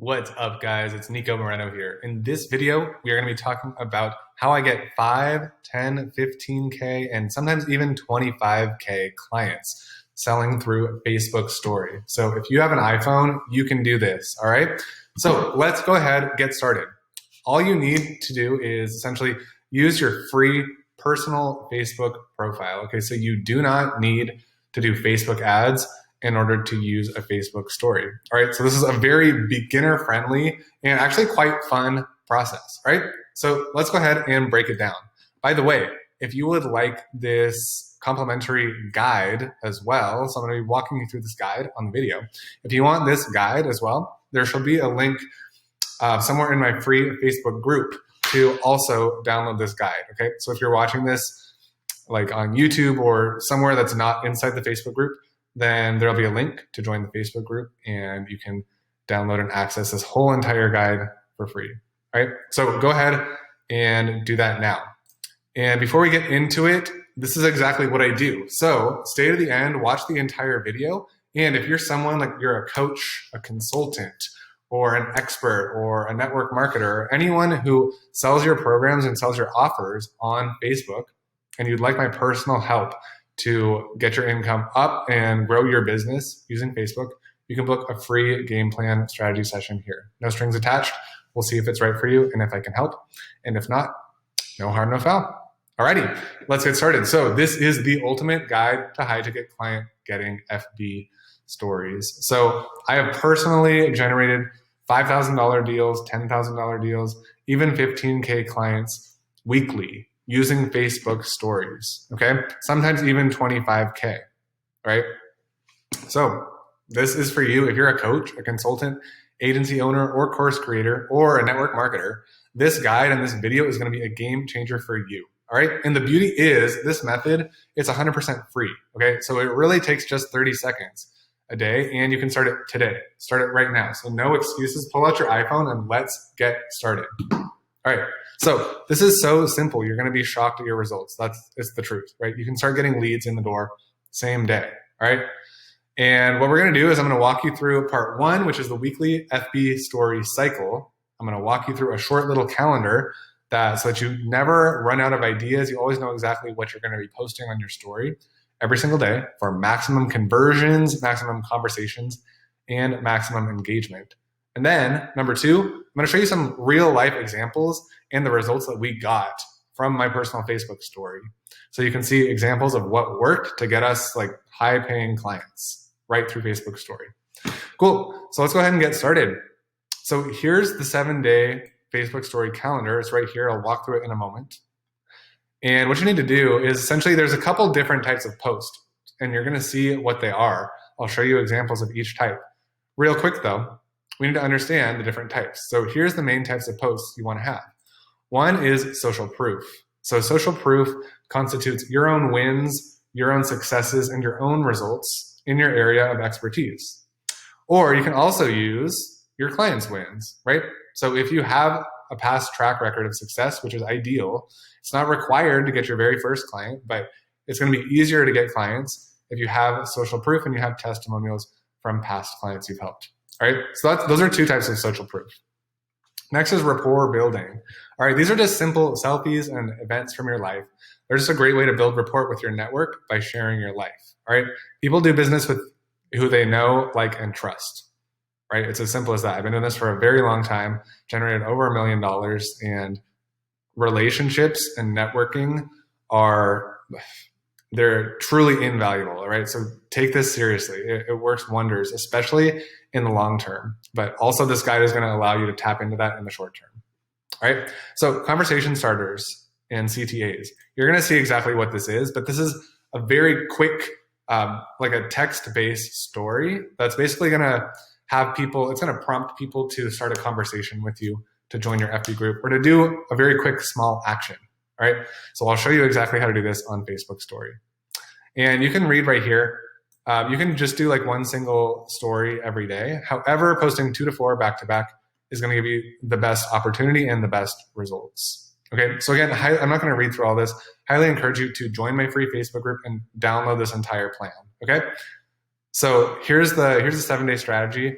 What's up, guys? It's Nico Moreno here. In this video, we are going to be talking about how I get 5, 10, 15K, and sometimes even 25K clients selling through Facebook Story. So if you have an iPhone, you can do this, all right? So let's go ahead, get started. All you need to do is essentially use your free personal Facebook profile, okay? So you do not need to do Facebook ads in order to use a Facebook story. All right, so this is a very beginner friendly and actually quite fun process, right? So let's go ahead and break it down. By the way, if you would like this complimentary guide as well, so I'm gonna be walking you through this guide on the video. If you want this guide as well, there shall be a link somewhere in my free Facebook group to also download this guide, okay? So if you're watching this like on YouTube or somewhere that's not inside the Facebook group, then there'll be a link to join the Facebook group and you can download and access this whole entire guide for free. All right, so go ahead and do that now. And before we get into it, this is exactly what I do. So stay to the end, watch the entire video. And if you're someone like you're a coach, a consultant, or an expert, or a network marketer, anyone who sells your programs and sells your offers on Facebook, and you'd like my personal help to get your income up and grow your business using Facebook, you can book a free game plan strategy session here. No strings attached. We'll see if it's right for you and if I can help. And if not, no harm, no foul. Alrighty, let's get started. So this is the ultimate guide to high ticket client getting FB stories. So I have personally generated $5,000 deals, $10,000 deals, even 15K clients weekly using Facebook stories, okay? Sometimes even 25K, right? So this is for you if you're a coach, a consultant, agency owner, or course creator, or a network marketer. This guide and this video is gonna be a game changer for you, all right? And the beauty is this method, it's 100% free, okay? So it really takes just 30 seconds a day and you can start it today. Start it right now. So no excuses, pull out your iPhone and let's get started. All right, so this is so simple. You're gonna be shocked at your results. It's the truth, right? You can start getting leads in the door same day, all right? And what we're gonna do is I'm gonna walk you through part 1, which is the weekly FB story cycle. I'm gonna walk you through a short little calendar so that you never run out of ideas. You always know exactly what you're gonna be posting on your story every single day for maximum conversions, maximum conversations, and maximum engagement. And then number 2, I'm gonna show you some real life examples and the results that we got from my personal Facebook story. So you can see examples of what worked to get us like high paying clients right through Facebook story. Cool, so let's go ahead and get started. So here's the 7-day Facebook story calendar. It's right here, I'll walk through it in a moment. And what you need to do is essentially there's a couple different types of posts and you're gonna see what they are. I'll show you examples of each type. Real quick though, we need to understand the different types. So here's the main types of posts you want to have. One is social proof. So social proof constitutes your own wins, your own successes, and your own results in your area of expertise. Or you can also use your clients' wins, right? So if you have a past track record of success, which is ideal, it's not required to get your very first client, but it's going to be easier to get clients if you have social proof and you have testimonials from past clients you've helped. All right, so those are 2 types of social proof. Next is rapport building. All right, these are just simple selfies and events from your life. They're just a great way to build rapport with your network by sharing your life. All right, people do business with who they know, like, and trust. Right, it's as simple as that. I've been doing this for a very long time, generated over $1 million, and relationships and networking they're truly invaluable, all right? So take this seriously. It works wonders, especially in the long term. But also this guide is gonna allow you to tap into that in the short term, all right? So conversation starters and CTAs. You're gonna see exactly what this is, but this is a very quick, like a text-based story that's basically gonna have people, it's gonna prompt people to start a conversation with you to join your FB group or to do a very quick small action. All right, so I'll show you exactly how to do this on Facebook story. And you can read right here, you can just do like one single story every day. However, posting 2 to 4 back to back is gonna give you the best opportunity and the best results. Okay, so again, I'm not gonna read through all this. Highly encourage you to join my free Facebook group and download this entire plan, okay? So here's the 7-day strategy.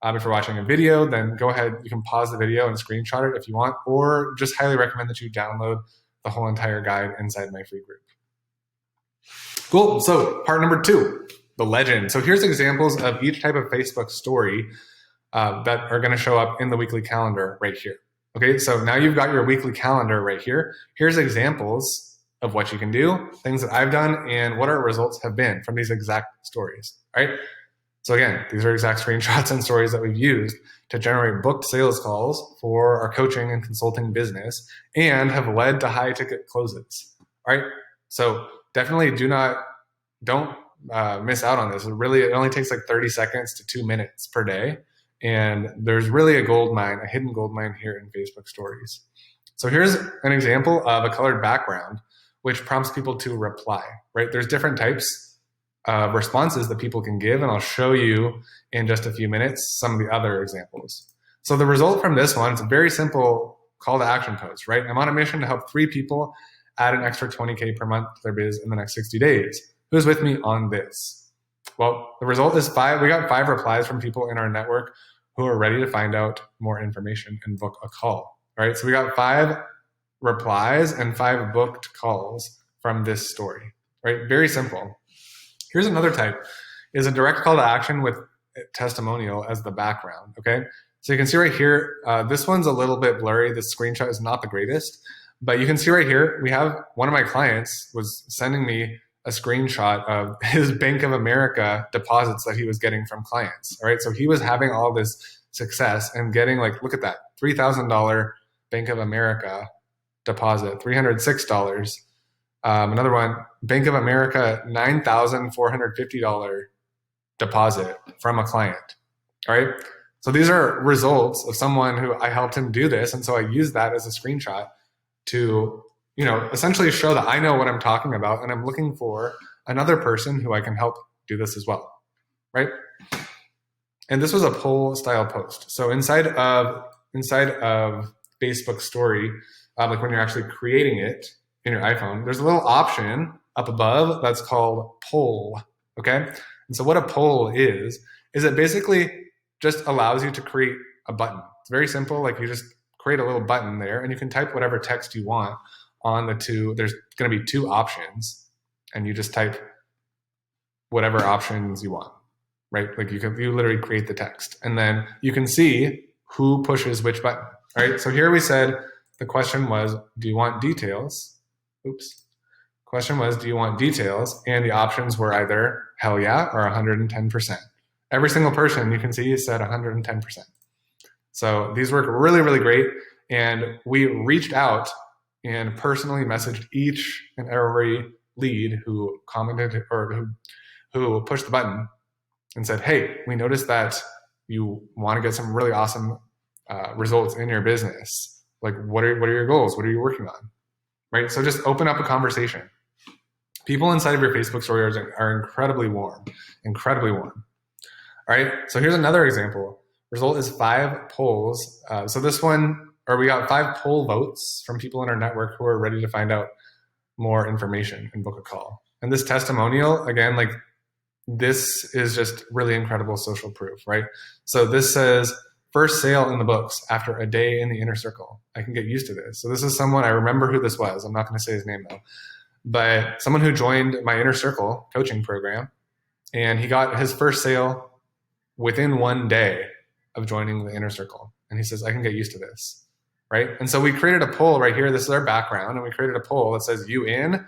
If you're watching a video, then go ahead, you can pause the video and screenshot it if you want, or just highly recommend that you download the whole entire guide inside my free group. Cool, so part number 2, the legend. So here's examples of each type of Facebook story that are gonna show up in the weekly calendar right here. Okay, so now you've got your weekly calendar right here. Here's examples of what you can do, things that I've done, and what our results have been from these exact stories, right? So again, these are exact screenshots and stories that we've used to generate booked sales calls for our coaching and consulting business and have led to high ticket closes, right? So definitely don't miss out on this. It only takes like 30 seconds to 2 minutes per day. And there's really a hidden gold mine here in Facebook stories. So here's an example of a colored background, which prompts people to reply, right? There's different types of responses that people can give, and I'll show you in just a few minutes some of the other examples. So the result from this one, it's a very simple call to action post, right? I'm on a mission to help 3 people add an extra 20K per month to their biz in the next 60 days. Who's with me on this? Well, the result is 5. We got 5 replies from people in our network who are ready to find out more information and book a call. All right, so we got 5 replies and 5 booked calls from this story, right? Very simple. Here's another type, is a direct call to action with testimonial as the background, okay? So you can see right here, this one's a little bit blurry. This screenshot is not the greatest, but you can see right here, we have one of my clients was sending me a screenshot of his Bank of America deposits that he was getting from clients, all right? So he was having all this success and getting like, look at that, $3,000 Bank of America deposit, $306. Another one, Bank of America, $9,450 deposit from a client, all right? So these are results of someone who I helped him do this. And so I used that as a screenshot to, essentially show that I know what I'm talking about and I'm looking for another person who I can help do this as well, right? And this was a poll style post. So inside of Facebook story, like when you're actually creating it in your iPhone, there's a little option up above that's called poll, okay? And so what a poll is it basically just allows you to create a button. It's very simple, like you just create a little button there and you can type whatever text you want on the 2. There's gonna be 2 options and you just type whatever options you want, right? Like you literally create the text and then you can see who pushes which button, all right? So here we said, the question was, do you want details? Question was, do you want details? And the options were either hell yeah or 110%. Every single person you can see said 110%. So these work really, really great. And we reached out and personally messaged each and every lead who commented or who pushed the button and said, hey, we noticed that you want to get some really awesome results in your business. Like, what are your goals? What are you working on? Right? So just open up a conversation. People inside of your Facebook story are incredibly warm. All right, so here's another example. Result is 5 polls. So this one, we got 5 poll votes from people in our network who are ready to find out more information and book a call. And this testimonial, again, like this is just really incredible social proof, right? So this says, first sale in the books after a day in the inner circle. I can get used to this. So this is someone, I remember who this was. I'm not going to say his name though, but someone who joined my inner circle coaching program and he got his first sale within 1 day of joining the inner circle. And he says, I can get used to this, right? And so we created a poll right here. This is our background. And we created a poll that says you in,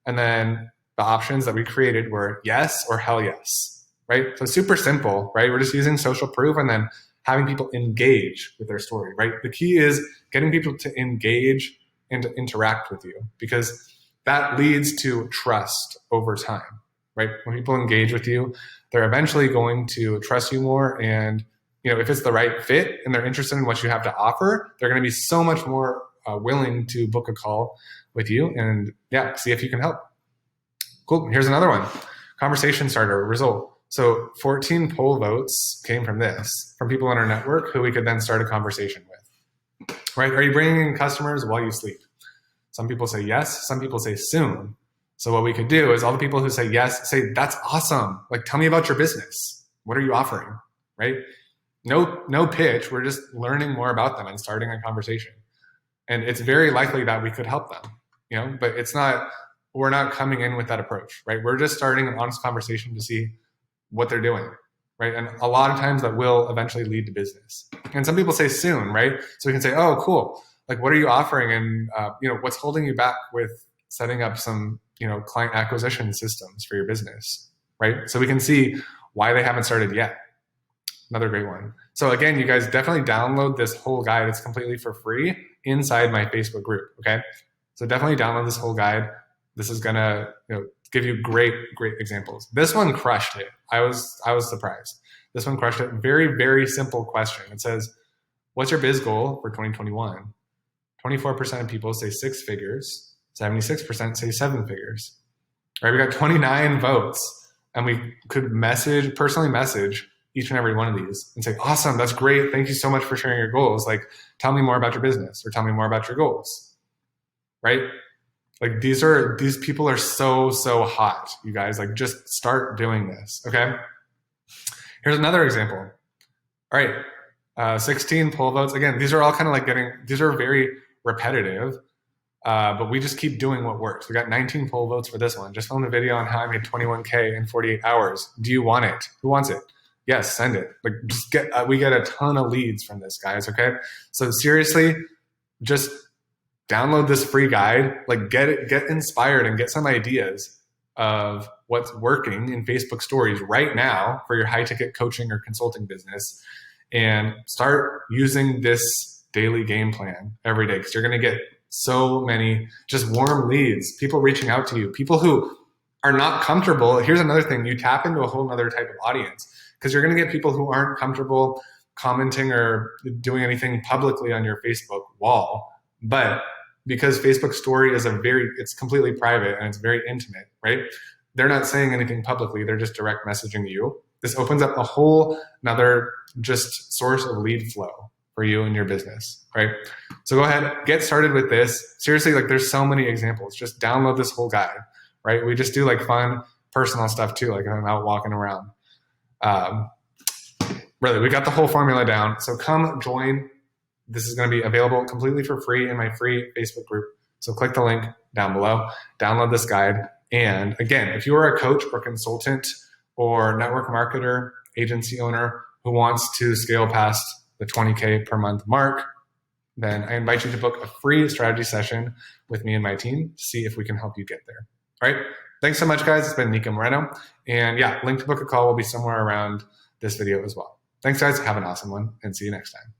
and then the options that we created were yes or hell yes, right? So super simple, right? We're just using social proof and then having people engage with their story, right? The key is getting people to engage and to interact with you because that leads to trust over time, right? When people engage with you, they're eventually going to trust you more. And, if it's the right fit and they're interested in what you have to offer, they're going to be so much more willing to book a call with you and see if you can help. Cool. Here's another one. Conversation starter result. So 14 poll votes came from this, from people in our network who we could then start a conversation with, right? Are you bringing in customers while you sleep? Some people say yes. Some people say soon. So what we could do is all the people who say yes, say, that's awesome. Like, tell me about your business. What are you offering, right? no pitch. We're just learning more about them and starting a conversation. And it's very likely that we could help them, but we're not coming in with that approach, right? We're just starting an honest conversation to see what they're doing, right? And a lot of times that will eventually lead to business. And some people say soon, right? So we can say, oh, cool. Like, what are you offering? And, what's holding you back with setting up some, client acquisition systems for your business, right? So we can see why they haven't started yet. Another great one. So again, you guys definitely download this whole guide. It's completely for free inside my Facebook group. Okay. So definitely download this whole guide. This is gonna, give you great examples. This one crushed it. I was surprised. This one crushed it. Very, very simple question. It says, what's your biz goal for 2021? 24% of people say 6 figures. 76% say 7 figures. All right, we got 29 votes, and we could personally message each and every one of these and say, awesome, that's great. Thank you so much for sharing your goals. Like, tell me more about your business, or tell me more about your goals, right? Like, these people are so hot, you guys. Like, just start doing this, okay? Here's another example. All right, 16 poll votes. Again, these are all kind of like these are very repetitive, but we just keep doing what works. We got 19 poll votes for this one. Just filmed a video on how I made 21K in 48 hours. Do you want it? Who wants it? Yes, send it. Like, just we get a ton of leads from this, guys, okay? So seriously, just download this free guide, like get inspired and get some ideas of what's working in Facebook stories right now for your high ticket coaching or consulting business, and start using this daily game plan every day, because you're going to get so many just warm leads, people reaching out to you, people who are not comfortable. Here's another thing. You tap into a whole other type of audience, because you're going to get people who aren't comfortable commenting or doing anything publicly on your Facebook wall. But because Facebook story is it's completely private and it's very intimate, right? They're not saying anything publicly. They're just direct messaging you. This opens up a whole another just source of lead flow for you and your business, right? So go ahead, get started with this. Seriously, like, there's so many examples. Just download this whole guide, right? We just do like fun personal stuff too, like if I'm out walking around. Really, we got the whole formula down. So come join. This is going to be available completely for free in my free Facebook group. So click the link down below, download this guide. And again, if you are a coach or consultant or network marketer, agency owner who wants to scale past the 20K per month mark, then I invite you to book a free strategy session with me and my team to see if we can help you get there. All right. Thanks so much, guys. It's been Nico Moreno. And yeah, link to book a call will be somewhere around this video as well. Thanks, guys. Have an awesome one, and see you next time.